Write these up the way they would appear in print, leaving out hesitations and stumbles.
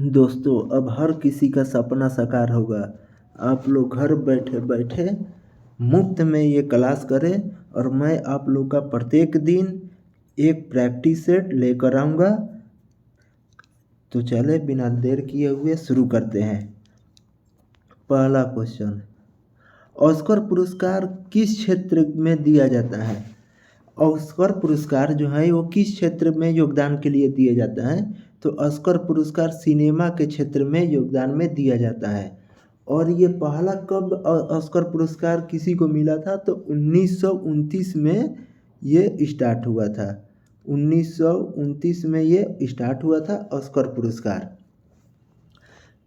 दोस्तों अब हर किसी का सपना साकार होगा। आप लोग घर बैठे बैठे मुफ्त में ये क्लास करें और मैं आप लोग का प्रत्येक दिन एक प्रैक्टिस सेट लेकर आऊँगा। तो चले बिना देर किए हुए शुरू करते हैं। पहला क्वेश्चन, ऑस्कर पुरस्कार किस क्षेत्र में दिया जाता है? ऑस्कर पुरस्कार जो है वो किस क्षेत्र में योगदान के लिए दिया जाता है? तो ऑस्कर पुरस्कार सिनेमा के क्षेत्र में योगदान में दिया जाता है। और ये पहला कब ऑस्कर पुरस्कार किसी को मिला था? तो 1929 में ये स्टार्ट हुआ था। 1929 में ये स्टार्ट हुआ था ऑस्कर पुरस्कार।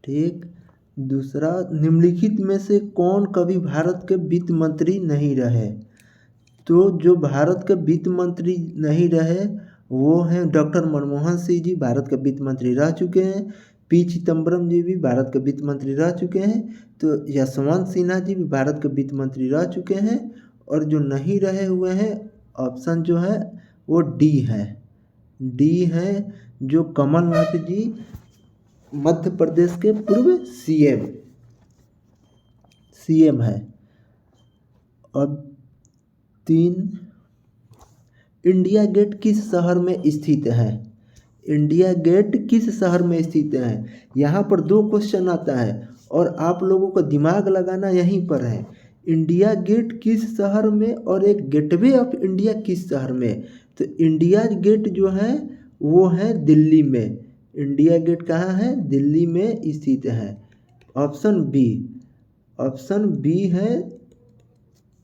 ठीक। दूसरा, निम्नलिखित में से कौन कभी भारत के वित्त मंत्री नहीं रहे? तो जो भारत के वित्त मंत्री नहीं रहे वो हैं डॉक्टर मनमोहन सिंह जी, भारत के वित्त मंत्री रह चुके हैं। पी चिदम्बरम जी भी भारत के वित्त मंत्री रह चुके हैं। तो यशवंत सिन्हा जी भी भारत के वित्त मंत्री रह चुके हैं। और जो नहीं रहे हुए हैं, ऑप्शन जो है वो डी है। डी है जो कमलनाथ जी, मध्य प्रदेश के पूर्व सीएम है। अब 3, इंडिया गेट किस शहर में स्थित है? इंडिया गेट किस शहर में स्थित है? यहाँ पर 2 क्वेश्चन आता है और आप लोगों को दिमाग लगाना यहीं पर है। इंडिया गेट किस शहर में और एक गेटवे ऑफ इंडिया किस शहर में? तो इंडिया गेट जो है वो है दिल्ली में। इंडिया गेट कहाँ है? दिल्ली में स्थित है। ऑप्शन बी है,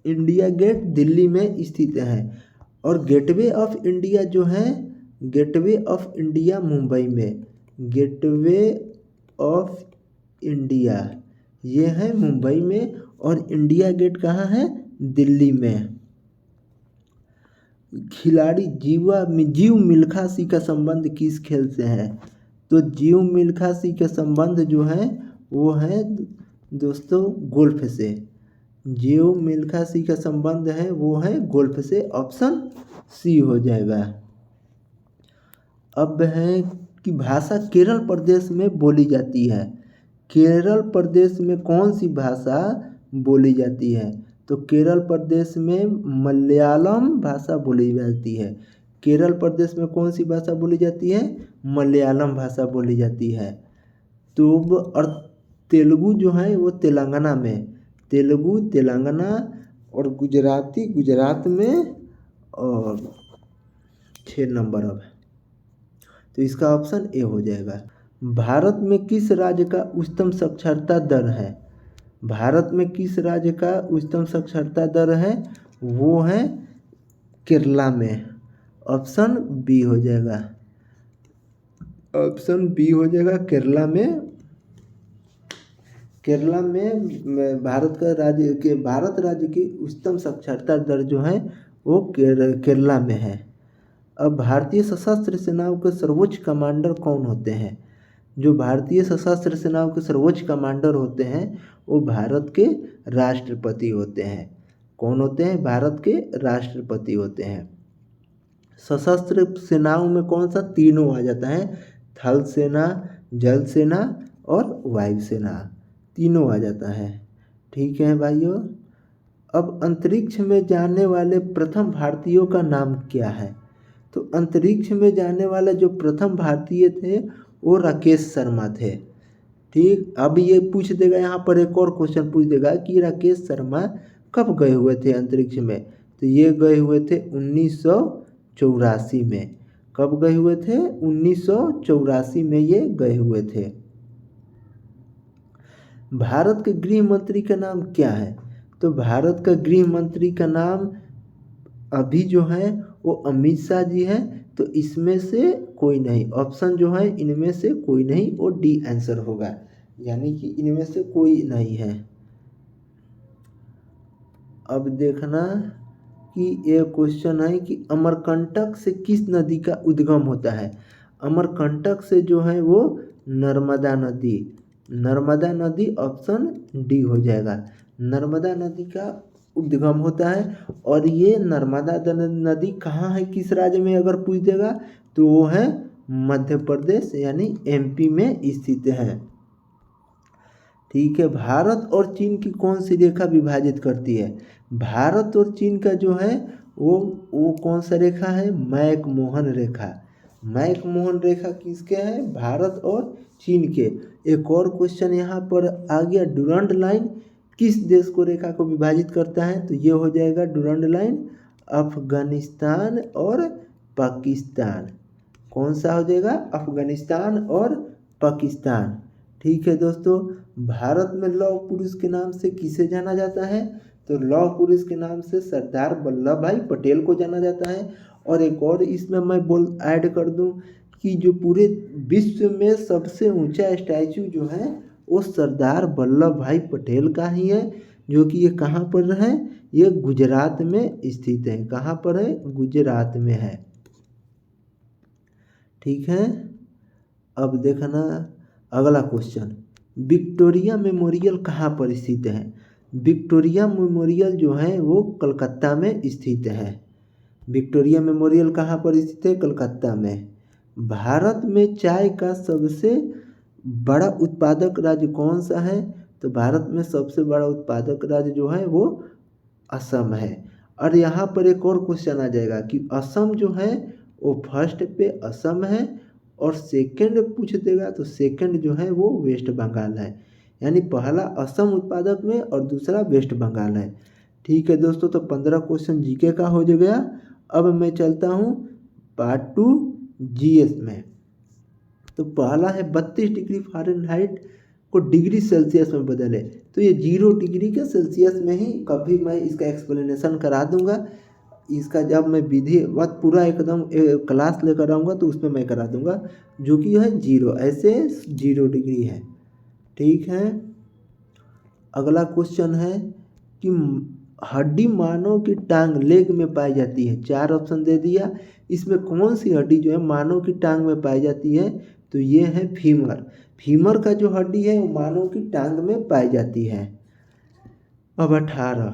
इंडिया गेट दिल्ली में स्थित है। और गेटवे ऑफ इंडिया जो है, गेटवे ऑफ इंडिया मुंबई में। गेटवे ऑफ इंडिया ये है मुंबई में और इंडिया गेट कहाँ है? दिल्ली में। खिलाड़ी जीव मिल्खा सिंह का संबंध किस खेल से है? तो जीव मिल्खा सिंह का संबंध जो है वो है दोस्तों गोल्फ से। जीव मिल्खा सिंह का संबंध है वो है गोल्फ से। ऑप्शन सी हो जाएगा। अब है कि भाषा केरल प्रदेश में बोली जाती है। केरल प्रदेश में कौन सी भाषा बोली जाती है? तो केरल प्रदेश में मलयालम भाषा बोली जाती है। केरल प्रदेश में कौन सी भाषा बोली जाती है? मलयालम भाषा बोली जाती है। तो और तेलुगु जो है वो तेलंगाना में। तेलुगु तेलंगाना और गुजराती गुजरात में। और 6 नंबर अब, तो इसका ऑप्शन ए हो जाएगा। भारत में किस राज्य का उच्चतम साक्षरता दर है? भारत में किस राज्य का उच्चतम साक्षरता दर है? वो है केरला में। ऑप्शन बी हो जाएगा। ऑप्शन बी हो जाएगा केरला में। केरला में भारत राज्य की उच्चतम साक्षरता दर जो है वो केरला में है। अब भारतीय सशस्त्र सेनाओं के सर्वोच्च कमांडर कौन होते हैं? जो भारतीय सशस्त्र सेनाओं के सर्वोच्च कमांडर होते हैं वो भारत के राष्ट्रपति होते हैं। कौन होते हैं? भारत के राष्ट्रपति होते हैं। सशस्त्र सेनाओं में कौन सा? तीनों आ जाता है। थल सेना, जल सेना और वायु सेना, तीनों आ जाता है। ठीक है भाइयों। अब अंतरिक्ष में जाने वाले प्रथम भारतीयों का नाम क्या है? तो अंतरिक्ष में जाने वाले जो प्रथम भारतीय थे वो राकेश शर्मा थे। ठीक। अब ये पूछ देगा, यहाँ पर एक और क्वेश्चन पूछ देगा कि राकेश शर्मा कब गए हुए थे अंतरिक्ष में? तो ये गए हुए थे 1984 में। कब गए हुए थे? 1984 में ये गए हुए थे। भारत के गृह मंत्री का नाम क्या है? तो भारत का गृह मंत्री का नाम अभी जो है वो अमित शाह जी हैं। तो इसमें से कोई नहीं, ऑप्शन जो है इनमें से कोई नहीं, वो डी आंसर होगा, यानी कि इनमें से कोई नहीं है। अब देखना कि ये क्वेश्चन है कि अमरकंटक से किस नदी का उद्गम होता है? अमरकंटक से जो है वो नर्मदा नदी। नर्मदा नदी ऑप्शन डी हो जाएगा। नर्मदा नदी का उद्गम होता है। और ये नर्मदा नदी कहाँ है, किस राज्य में अगर पूछ देगा तो वो है मध्य प्रदेश यानी एमपी में स्थित है। ठीक है, भारत और चीन की कौन सी रेखा विभाजित करती है? भारत और चीन का जो है वो कौन सा रेखा है? मैकमोहन रेखा। मैकमोहन रेखा किसके है? भारत और चीन के। एक और क्वेश्चन यहाँ पर आ गया, डुरंड लाइन किस देश को रेखा को विभाजित करता है? तो ये हो जाएगा डुरंड लाइन अफगानिस्तान और पाकिस्तान। कौन सा हो जाएगा? अफगानिस्तान और पाकिस्तान। ठीक है दोस्तों, भारत में लौह पुरुष के नाम से किसे जाना जाता है? तो लौह पुरुष के नाम से सरदार वल्लभ भाई पटेल को जाना जाता है। और एक और इसमें मैं ऐड कर दूं कि जो पूरे विश्व में सबसे ऊंचा स्टैचू जो है वो सरदार वल्लभ भाई पटेल का ही है, जो कि ये कहाँ पर है? ये गुजरात में स्थित है। कहाँ पर है? गुजरात में है। ठीक है, अब देखना अगला क्वेश्चन, विक्टोरिया मेमोरियल कहाँ पर स्थित है? विक्टोरिया मेमोरियल जो है वो कलकत्ता में स्थित है। विक्टोरिया मेमोरियल कहाँ पर स्थित है? कलकत्ता में। भारत में चाय का सबसे बड़ा उत्पादक राज्य कौन सा है? तो भारत में सबसे बड़ा उत्पादक राज्य जो है वो असम है। और यहाँ पर एक और क्वेश्चन आ जाएगा कि असम जो है वो फर्स्ट पे असम है और सेकंड पूछ देगा तो सेकंड जो है वो वेस्ट बंगाल है। यानी पहला असम उत्पादक में और दूसरा वेस्ट बंगाल है। ठीक है दोस्तों, तो 15 क्वेश्चन जीके का हो गया। अब मैं चलता हूँ पार्ट 2 जीएस में। तो पहला है 32 डिग्री फ़ारेनहाइट को डिग्री सेल्सियस में बदले। तो ये 0 डिग्री के सेल्सियस में ही कभी मैं इसका एक्सप्लेनेशन करा दूंगा। इसका जब मैं विधिवत पूरा एकदम क्लास लेकर आऊँगा तो उसमें मैं करा दूंगा, जो कि है 0, ऐसे 0 डिग्री है। ठीक है, अगला क्वेश्चन है कि हड्डी मानव की टांग लेग में पाई जाती है। 4 ऑप्शन दे दिया, इसमें कौन सी हड्डी जो है मानव की टांग में पाई जाती है? तो ये है फीमर। फीमर का जो हड्डी है वो मानव की टांग में पाई जाती है। अब 18,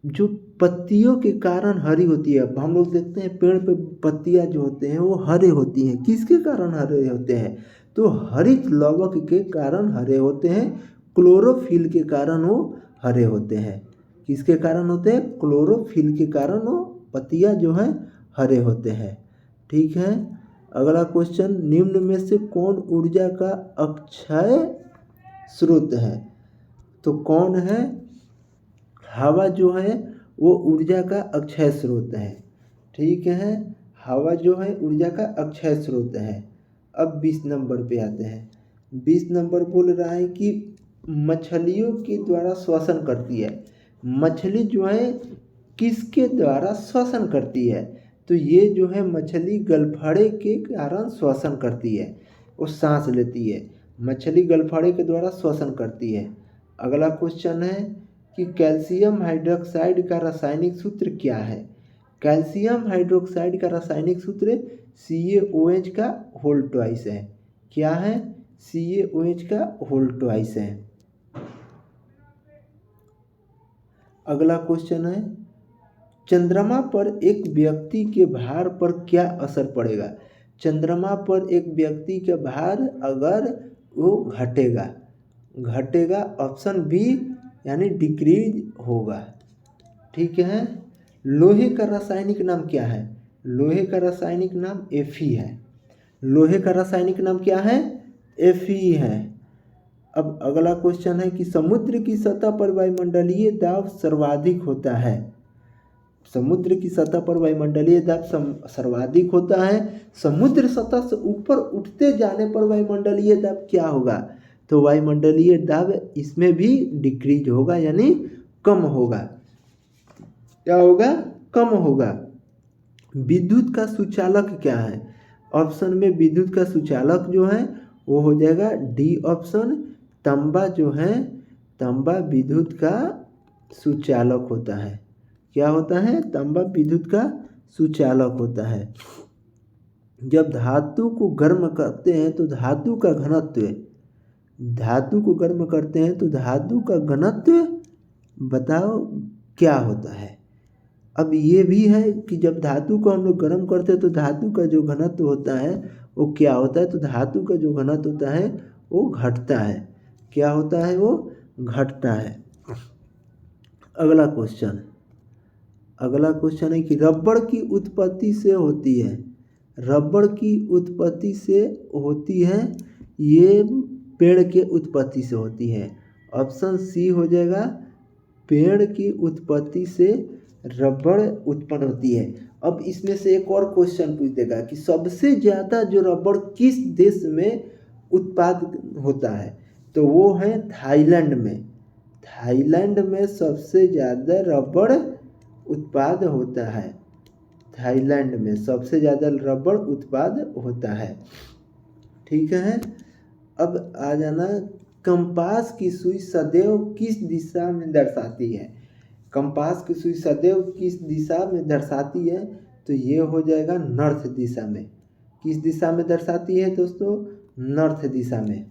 जो पत्तियों के कारण हरी होती है। अब हम लोग देखते हैं पेड़ पे पत्तियां जो होते हैं वो हरे होती हैं। किसके कारण हरे होते हैं? तो हरित लवक के कारण हरे होते हैं, क्लोरोफिल के कारण वो हरे होते हैं। किसके कारण होते हैं? क्लोरोफिल के कारण वो पत्तियां जो है हरे होते हैं। ठीक है, अगला क्वेश्चन, निम्न में से कौन ऊर्जा का अक्षय स्रोत है? तो कौन है? हवा जो है वो ऊर्जा का अक्षय स्रोत है। ठीक है, हवा जो है ऊर्जा का अक्षय स्रोत है। अब 20 नंबर पे आते हैं। 20 नंबर बोल रहा है कि मछलियों के द्वारा श्वसन करती है। मछली जो है किसके द्वारा श्वसन करती है? तो ये जो है मछली गलफड़े के कारण श्वसन करती है, वो सांस लेती है। मछली गलफड़े के द्वारा श्वसन करती है। अगला क्वेश्चन है कि कैल्शियम हाइड्रोक्साइड का रासायनिक सूत्र क्या है? कैल्शियम हाइड्रोक्साइड का रासायनिक सूत्र CaOH का होल ट्वाइस है। क्या है? CaOH का होल ट्वाइस है। अगला क्वेश्चन है, चंद्रमा पर एक व्यक्ति के भार पर क्या असर पड़ेगा? चंद्रमा पर एक व्यक्ति के भार अगर वो घटेगा ऑप्शन बी यानी डिक्रीज होगा। ठीक है, लोहे का रासायनिक नाम क्या है? लोहे का रासायनिक नाम Fe है। लोहे का रासायनिक नाम क्या है? Fe है। अब अगला क्वेश्चन है कि समुद्र की सतह पर वायुमंडलीय दाब सर्वाधिक होता है। समुद्र की सतह पर वायुमंडलीय दाब सर्वाधिक होता है। समुद्र सतह से ऊपर उठते जाने पर वायुमंडलीय दाब क्या होगा? तो वायुमंडलीय दाब इसमें भी डिक्रीज होगा, यानी कम होगा। क्या होगा? कम होगा। विद्युत का सुचालक क्या है? ऑप्शन में विद्युत का सुचालक जो है वो हो जाएगा डी ऑप्शन, तांबा जो है, तांबा विद्युत का सुचालक होता है। क्या होता है? तांबा विद्युत का सुचालक होता है। जब धातु को गर्म करते हैं तो धातु का घनत्व, धातु को गर्म करते हैं तो धातु का घनत्व बताओ क्या होता है? अब ये भी है कि जब धातु को हम लोग गर्म करते हैं तो धातु का जो घनत्व होता है वो क्या होता है, तो धातु का जो घनत्व होता है वो घटता है। क्या होता है, वो घटता है। अगला क्वेश्चन है कि रबड़ की उत्पत्ति से होती है, रबड़ की उत्पत्ति से होती है, ये पेड़ के उत्पत्ति से होती है। ऑप्शन सी हो जाएगा, पेड़ की उत्पत्ति से रबड़ उत्पन्न होती है। अब इसमें से एक और क्वेश्चन पूछ देगा कि सबसे ज़्यादा जो रबड़ किस देश में उत्पादन होता है, तो वो है थाईलैंड में। थाईलैंड में सबसे ज़्यादा रबड़ उत्पाद होता है, थाईलैंड में सबसे ज़्यादा रबड़ उत्पाद होता है। ठीक है, अब आ जाना, कंपास की सुई सदैव किस दिशा में दर्शाती है, कंपास की सुई सदैव किस दिशा में दर्शाती है, तो ये हो जाएगा नॉर्थ दिशा में। किस दिशा में दर्शाती है दोस्तों, नॉर्थ दिशा में।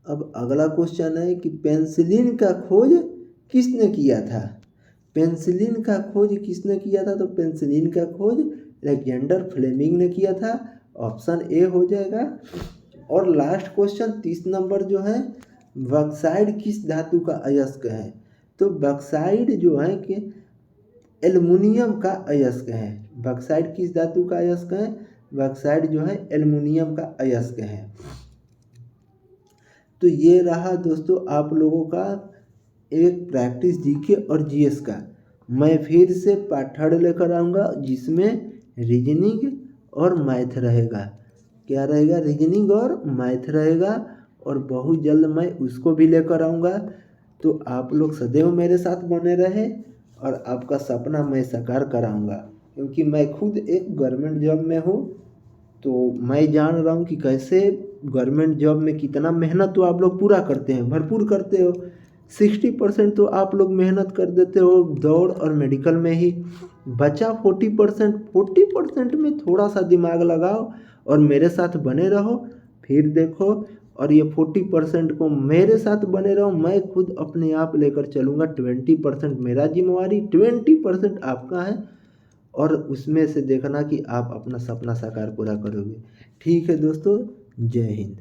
अब अगला क्वेश्चन है कि पेंसिलिन का खोज किसने किया था, पेंसिलिन का खोज किसने किया था, तो पेंसिलिन का खोज अलेक्जेंडर फ्लेमिंग ने किया था। ऑप्शन ए हो जाएगा। और लास्ट क्वेश्चन 30 नंबर जो है, बॉक्साइट किस धातु का अयस्क है, तो बॉक्साइट जो है कि एल्युमिनियम का अयस्क है। बॉक्साइट किस धातु का अयस्क है, बॉक्साइट जो है एल्युमिनियम का अयस्क है। तो ये रहा दोस्तों आप लोगों का एक प्रैक्टिस जीके और जीएस का। मैं फिर से पार्ट 3 लेकर आऊँगा, जिसमें रीजनिंग और मैथ रहेगा। क्या रहेगा, रीजनिंग और मैथ रहेगा, और बहुत जल्द मैं उसको भी लेकर आऊँगा। तो आप लोग सदैव मेरे साथ बने रहे, और आपका सपना मैं साकार कराऊँगा, क्योंकि मैं खुद एक गवर्नमेंट जॉब में हूँ। तो मैं जान रहा हूँ कि कैसे गवर्नमेंट जॉब में कितना मेहनत तो आप लोग पूरा करते हैं, भरपूर करते हो। 60% तो आप लोग मेहनत कर देते हो दौड़ और मेडिकल में ही, बचा 40% में थोड़ा सा दिमाग लगाओ और मेरे साथ बने रहो। फिर देखो, और ये 40% को मेरे साथ बने रहो, मैं खुद अपने आप लेकर चलूँगा। 20% मेरा जिम्मेवारी, 20% आपका है, और उसमें से देखना कि आप अपना सपना साकार पूरा करोगे। ठीक है दोस्तों, जय हिंद।